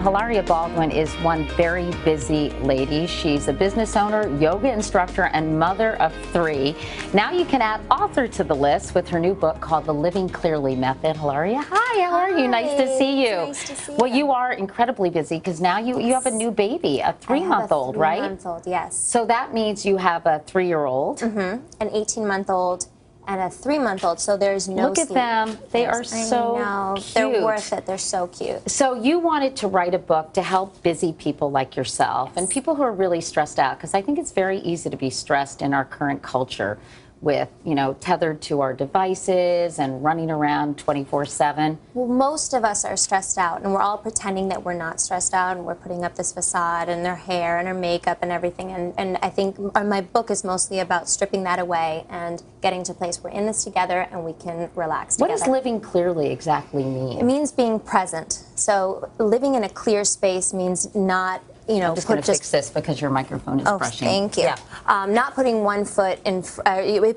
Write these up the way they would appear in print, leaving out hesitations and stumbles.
Hilaria Baldwin is one very busy lady. She's a business owner, yoga instructor, and mother of 3. Now you can add author to the list with her new book called The Living Clearly Method. Hilaria, hi, how are you? Nice to see you. Nice to see you. Well, you are incredibly busy because now you have a new baby, a 3-month-old, right? 3-month-old, yes. So that means you have a 3-year-old. An 18-month-old. And a 3-month-old, so there's no Look at them. They are so cute. They're worth it. They're so cute. So you wanted to write a book to help busy people like yourself and people who are really stressed out, because I think it's very easy to be stressed in our current culture with, you know, tethered to our devices and running around 24/7. Well, most of us are stressed out, and we're all pretending that we're not stressed out, and we're putting up this facade and their hair and our makeup and everything. And I think my book is mostly about stripping that away and getting to a place we're in this together and we can relax together. What does living clearly exactly mean? It means being present. So living in a clear space means not, you know, I'm just going to fix this because your microphone is brushing. Thank you. Yeah. Not putting one foot in,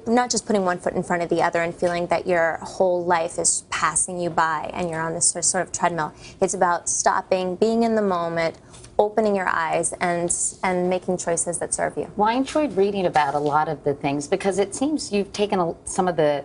not just putting one foot in front of the other and feeling that your whole life is passing you by and you're on this sort of treadmill. It's about stopping, being in the moment, opening your eyes, and making choices that serve you. Well, I enjoyed reading about a lot of the things because it seems you've taken some of the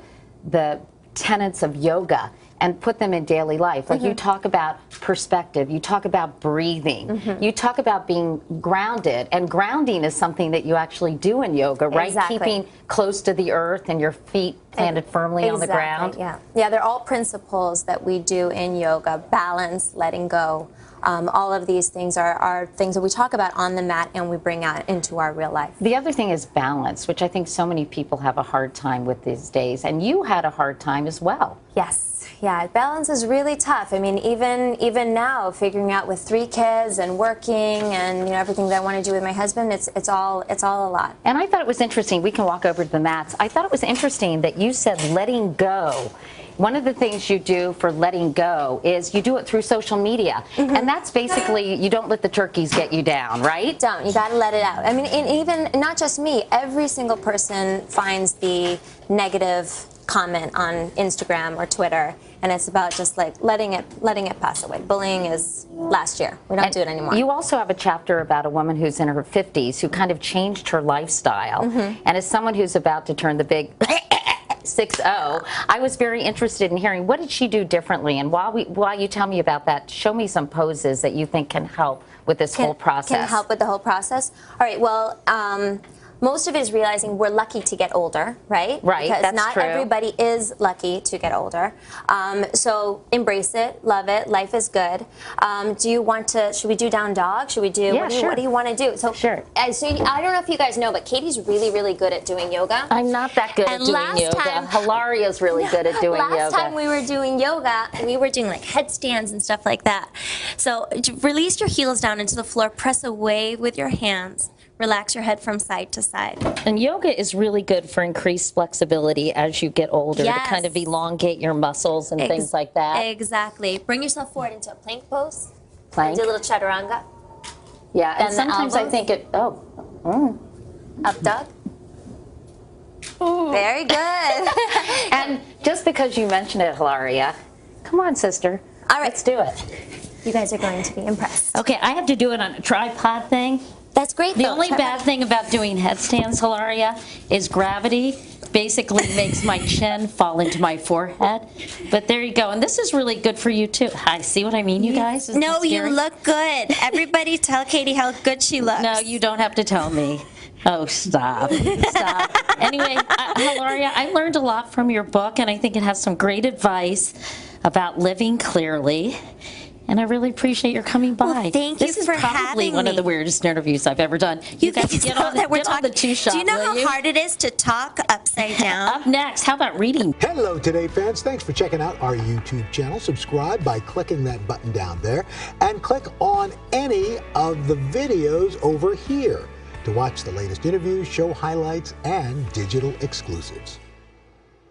tenets of yoga and put them in daily life. Like you talk about perspective, you talk about breathing, you talk about being grounded, and grounding is something that you actually do in yoga, right? Exactly. Keeping close to the earth and your feet planted firmly on the ground. Yeah, they're all principles that we do in yoga: balance, letting go. All of these things are things that we talk about on the mat and we bring out into our real life. The other thing is balance, which I think so many people have a hard time with these days, and you had a hard time as well. Yes. Yeah, balance is really tough. I mean, even now, figuring out with 3 kids and working and, you know, everything that I want to do with my husband, it's all a lot. And I thought it was interesting. We can walk over to the mats. I thought it was interesting that you said letting go. One of the things you do for letting go is you do it through social media. And that's basically, you don't let the turkeys get you down, right? Don't. You got to let it out. I mean, and even, not just me, every single person finds the negative comment on Instagram or Twitter, and it's about just like letting it pass away. Bullying is last year. We don't do it anymore. You also have a chapter about a woman who's in her 50s who kind of changed her lifestyle. And as someone who's about to turn the big 60, I was very interested in hearing what did she do differently. And while you tell me about that, show me some poses that you think can help with this whole process. Can help with the whole process? All right, well, most of it is realizing we're lucky to get older, right? Right, because that's not true. everybody is lucky to get older. So embrace it, love it, life is good. Do you want to, should we do down dog? Should we do, Yeah, what do you want to do? So, sure. So I don't know if you guys know, but Katie's really, really good at doing yoga. I'm not that good at doing yoga. Hilaria's really good at doing yoga. Last time we were doing yoga, we were doing like headstands and stuff like that. So release your heels down into the floor, press away with your hands. Relax your head from side to side. And yoga is really good for increased flexibility as you get older, to kind of elongate your muscles and things like that. Exactly. Bring yourself forward into a plank pose. Plank. Do a little chaturanga. Yeah, and sometimes I think it, Up dog. Very good. And just because you mentioned it, Hilaria, come on, sister. All right. Let's do it. You guys are going to be impressed. Okay, I have to do it on a tripod thing. That's great. The only bad thing about doing headstands, Hilaria, is gravity basically makes my chin fall into my forehead. But there you go. And this is really good for you, too. Hi, see what I mean, you guys? No, you look good. Everybody tell Katie how good she looks. No, you don't have to tell me. Oh, stop. Stop. Anyway, Hilaria, I learned a lot from your book, and I think it has some great advice about living clearly. And I really appreciate your coming by. Well, thank you for having me. This is probably one of the weirdest interviews I've ever done. You guys get on the two-shot, do you know how hard it is to talk upside down? Up next, how about reading? Hello, Today fans. Thanks for checking out our YouTube channel. Subscribe by clicking that button down there and click on any of the videos over here to watch the latest interviews, show highlights, and digital exclusives.